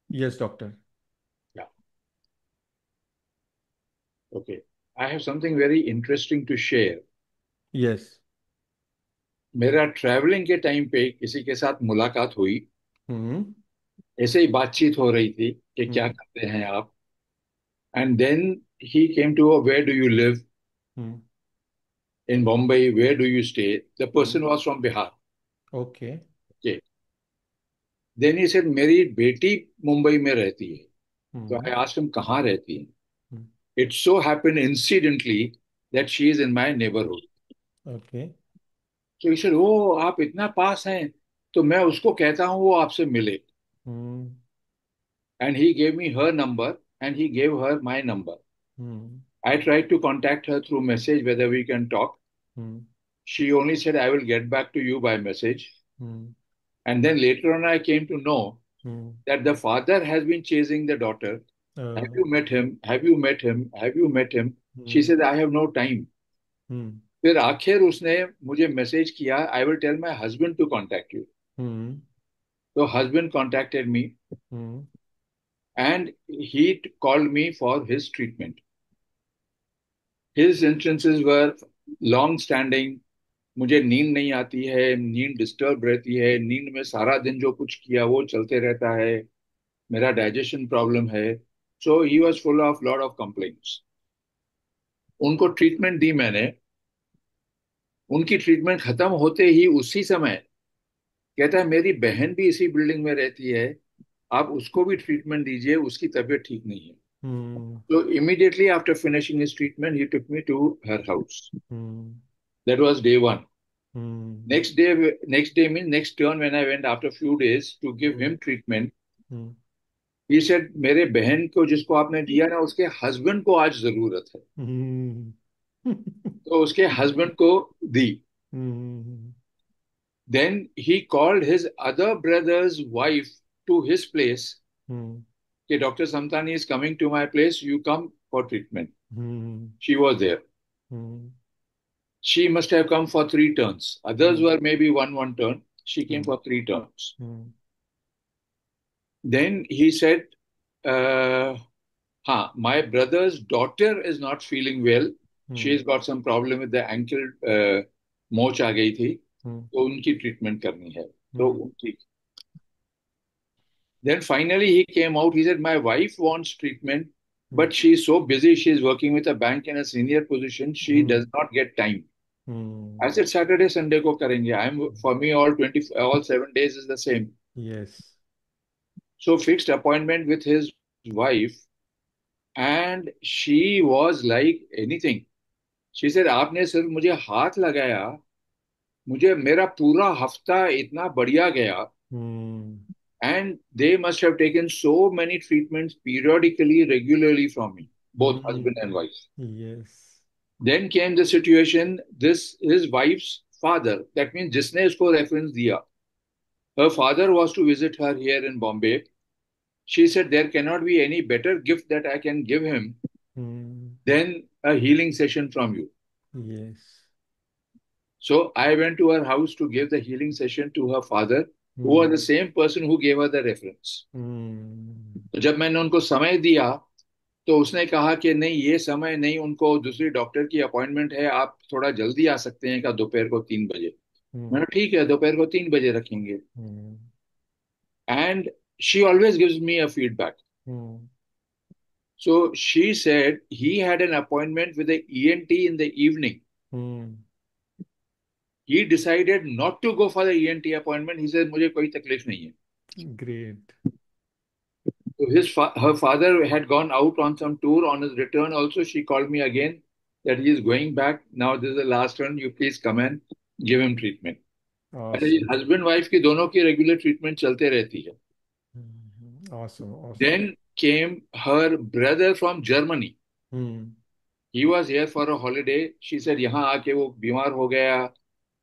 Yes, doctor. Yeah. Okay. I have something very interesting to share. Yes. मेरा travelling के time पे किसी के साथ मुलाकात हुई। हम्म। ऐसे ही बातचीत हो रही थी कि क्या हम्म। करते हैं आप। And then he came to where do you live hmm. In Bombay, where do you stay. The hmm. Person was from Bihar. Okay. Okay. Then he said मेरी बेटी मुंबई में रहती है। तो हम्म। आई आस्क्ड हिम कहाँ रहती है। Hmm. It so happened incidentally that she is in my neighbourhood. Okay. तो ही सेड ओ आप इतना पास हैं, तो मैं उसको कहता हूँ वो आपसे मिले। हम्म। And he gave me her number and he gave her my number. Hmm. I tried to contact her through message whether we can talk. Hmm. She only said, I will get back to you by message. Hmm. And then later on, I came to know hmm. that the father has been chasing the daughter. Have a, you met him? Have you met him? Have you met him? She hmm. said, I have no time. हम्म। फिर आखिर उसने मुझे message किया, I will tell my husband to contact you. Hmm. तो husband contacted me hmm. And he called me for his treatment. His instances were long standing. मुझे नींद नहीं आती है, नींद डिस्टर्ब रहती है, नींद में सारा दिन जो कुछ किया वो चलते रहता है, मेरा डाइजेशन प्रॉब्लम है। So he was full of lot of complaints. उनको ट्रीटमेंट दी मैंने। उनकी ट्रीटमेंट खत्म होते ही उसी समय कहता है मेरी बहन भी इसी बिल्डिंग में रहती है, आप उसको भी ट्रीटमेंट दीजिए, उसकी तबीयत ठीक नहीं है। हम्म। So immediately after finishing his treatment, he took me to her house. Hmm. That was day one. Hmm. Next day means next turn when I went after few days to give hmm. him treatment. Hmm. He said मेरे बहन को जिसको आपने दिया ना उसके husband को आज जरूरत है। हम्म। तो उसके हस्बैंड को दी। हम्म। Then he called his other brother's wife to his place हम्म। कि Dr. Samtani is coming to my place, you come for treatment. Hmm. She was there. Hmm. She must have come for three turns. Others were maybe one turn. She came hmm. for three turns. Hmm. Then he said, uh, my brother's daughter is not feeling well. Hmm. She's got some problem with the ankle. मोच आ गई थी, हम्म। तो उनकी treatment करनी है। तो हम्म। उनकी Then finally he came out. He said, my wife wants treatment, hmm. but she's so busy. She's working with a bank in a senior position. She hmm. does not get time. I hmm. said, Saturday, Sunday को करेंगे. For me, all 7 days is the same. Yes. So fixed appointment with his wife, and she was like anything. She said, आपने सिर्फ मुझे हाथ लगाया, मुझे मेरा पूरा हफ्ता इतना बढ़िया गया। हम्म। And they must have taken so many treatments periodically, regularly from me, both husband and wife. Yes. Then came the situation, this his wife's father, that means जिसने इसको reference दिया, her father was to visit her here in Bombay. She said there cannot be any better gift that I can give him hmm. than a healing session from you. Yes. So I went to her house to give the healing session to her father, who was hmm. the same person who gave her the reference. हम्म। तो जब मैंने उनको समय दिया, तो उसने कहा कि नहीं ये समय नहीं, उनको दूसरी डॉक्टर की अपॉइंटमेंट है, आप थोड़ा जल्दी आ सकते हैं क्या दोपहर को 3 बजे। हम्म। मैंने ठीक है दोपहर को 3 बजे रखेंगे। Hmm. And she always gives me a feedback. Hmm. So she said he had an appointment with ENT in the evening. Hmm. He decided not to go for the ENT appointment. He said मुझे कोई तकलीफ नहीं है। Great. So her father had gone out on some tour. On his return, also she called me again that he is going back now. This is the last one. You please come and give him treatment. अरे awesome. Husband wife की दोनों की regular treatment चलते रहती है। Awesome. Awesome. Then came her brother from Germany. Hmm. He was here for a holiday. She said यहाँ आके वो बीमार हो गया,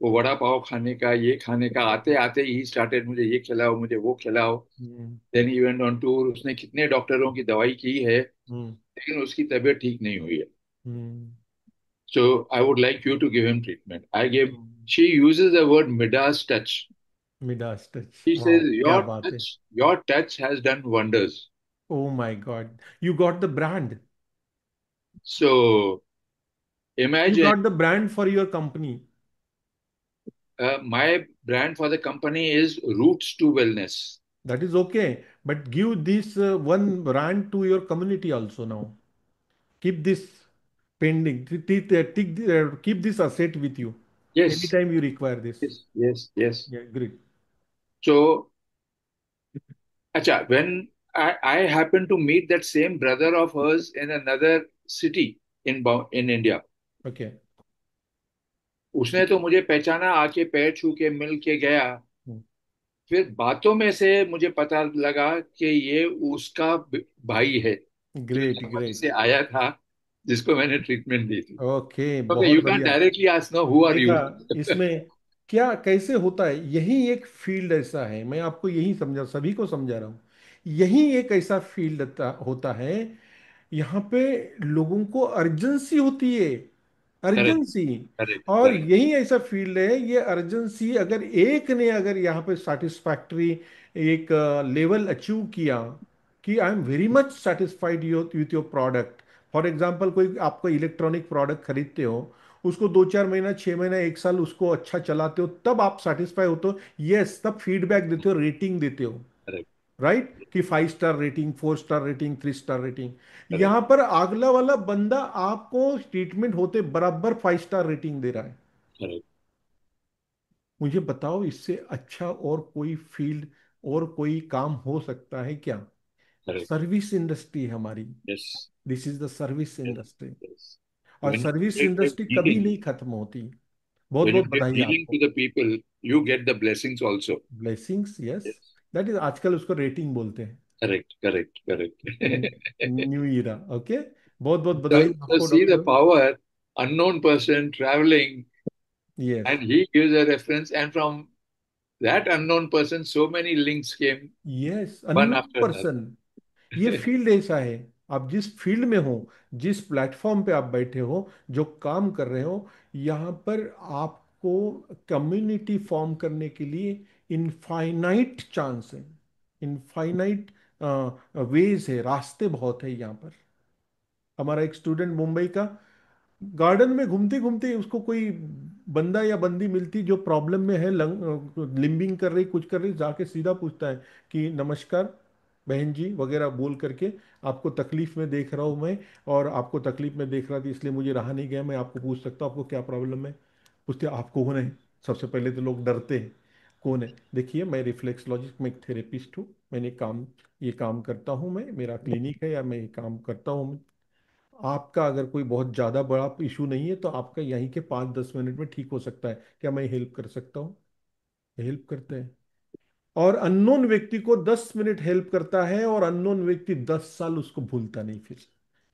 वो वड़ा पाव खाने का, ये खाने का, आते आते ही स्टार्टेड मुझे ये खिलाओ, मुझे वो खिलाओ। Hmm. Then he went on tour. उसने कितने डॉक्टरों की दवाई की है, हम्म। लेकिन उसकी तबीयत ठीक नहीं हुई है। हम्म। So I would like you to give him treatment. I gave. Hmm. She uses the word Midas touch. Midas touch, He वाह says, क्या बात है. your touch has done wonders. Oh my God, you got the brand. So You imagine got the brand for your company. my brand for the company is Roots to Wellness. That is okay, but give this one brand to your community also now. Keep this pending. Keep this asset with you. Yes, Anytime you require this. yes, yes, yes. Yeah, great. So, acha, when I happened to meet that same brother of hers in another city in India, Okay. उसने तो मुझे पहचाना, आके पैर छू के मिल के गया. Hmm. फिर बातों में से मुझे पता लगा कि ये उसका भाई है जो Great, जर्मनी great. से आया था, जिसको मैंने ट्रीटमेंट दी थी. ओके, ओके, बहुत यू कैन बढ़िया. Directly ask, no, who are देखा यू? इसमें क्या कैसे होता है, यही एक फील्ड ऐसा है, मैं आपको यही समझा, सभी को समझा रहा हूँ. यही एक ऐसा फील्ड होता है, यहाँ पे लोगों को अर्जेंसी होती है, करेक्ट, अर्जेंसी. करेक्ट, और करेक्ट, यही ऐसा फील्ड है, ये अर्जेंसी अगर एक ने अगर यहाँ पे सेटिस्फैक्ट्री एक लेवल अचीव किया कि I am very much satisfied with your product. For example कोई आपको इलेक्ट्रॉनिक प्रोडक्ट खरीदते हो, उसको 2-4 महीना 6 महीना 1 साल उसको अच्छा चलाते हो, तब आप सेटिस्फाई होते हो, यस, तब फीडबैक देते हो, रेटिंग देते हो, करेक्ट, राइट, कि 5 star rating, 4 star rating, 3 star rating. Correct, यहां पर अगला वाला बंदा आपको ट्रीटमेंट होते बराबर 5 स्टार रेटिंग दे रहा है. करेक्ट, मुझे बताओ इससे अच्छा और कोई फील्ड और कोई काम हो सकता है क्या? करेक्ट. सर्विस इंडस्ट्री है हमारी. Yes, this is the service yes, industry. Yes. और When service you give industry कभी healing, नहीं खत्म होती. बहुत when you बहुत give बधाई healing to आपको. the people, you get the blessings also. Blessings, yes. Yes. That is, आजकल उसको रेटिंग बोलते हैं. Correct, correct, correct. New era. Okay. बहुत बहुत So, बधाई so आपको see the doctor. power, unknown person traveling, yes. and he gives a reference, and from that unknown person, so many links came yes, one unknown after another. Person. ये field ऐसा है, आप जिस field में हो, जिस platform पे आप बैठे हो, जो काम कर रहे हो, यहाँ पर आपको कम्युनिटी फॉर्म करने के लिए इनफाइनाइट चांस है, इनफाइनाइट वेज है, रास्ते बहुत है यहाँ पर. हमारा एक स्टूडेंट मुंबई का, गार्डन में घूमते घूमते उसको कोई बंदा या बंदी मिलती जो प्रॉब्लम में है, लिम्बिंग कर रही, कुछ कर रही, जाके सीधा पूछता है कि नमस्कार बहन जी वगैरह बोल करके, आपको तकलीफ में देख रहा हूँ मैं, और आपको तकलीफ में देख रहा था इसलिए मुझे रहा नहीं गया, मैं आपको पूछ सकता हूँ आपको क्या प्रॉब्लम है? पूछते आप कौन है? सबसे पहले तो लोग डरते हैं, कौन है? देखिए मैं रिफ्लेक्सलॉजिस्ट में एक थेरेपिस्ट हूँ, मैंने काम, ये काम करता हूँ, मैं, मेरा क्लिनिक है, या मैं ये काम करता हूँ. आपका अगर कोई बहुत ज़्यादा बड़ा इशू नहीं है तो आपका यहीं के 5-10 मिनट में ठीक हो सकता है, क्या मैं हेल्प कर सकता हूँ? हेल्प करते हैं. और अननोन व्यक्ति को 10 मिनट हेल्प करता है, और अननोन व्यक्ति 10 साल उसको भूलता नहीं फिर.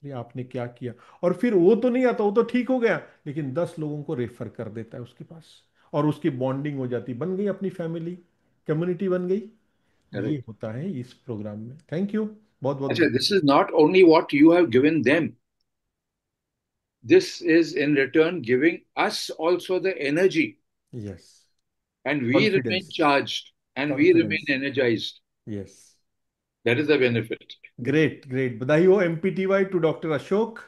ये आपने क्या किया? और फिर वो तो नहीं आता, वो तो ठीक हो गया, लेकिन 10 लोगों को रेफर कर देता है उसके पास, और उसकी बॉन्डिंग हो जाती, बन गई अपनी फैमिली, कम्युनिटी बन गई. ये Correct. होता है इस प्रोग्राम में. Thank you. बहुत बहुत Actually, बधाई. this is not only what you have given them, this is in return giving us also the energy, yes. and we remain confidence. charged and we remain confidence. energized. Yes. That is the benefit. Great, great. बधाई हो एमपीटीवाई to doctor Ashok.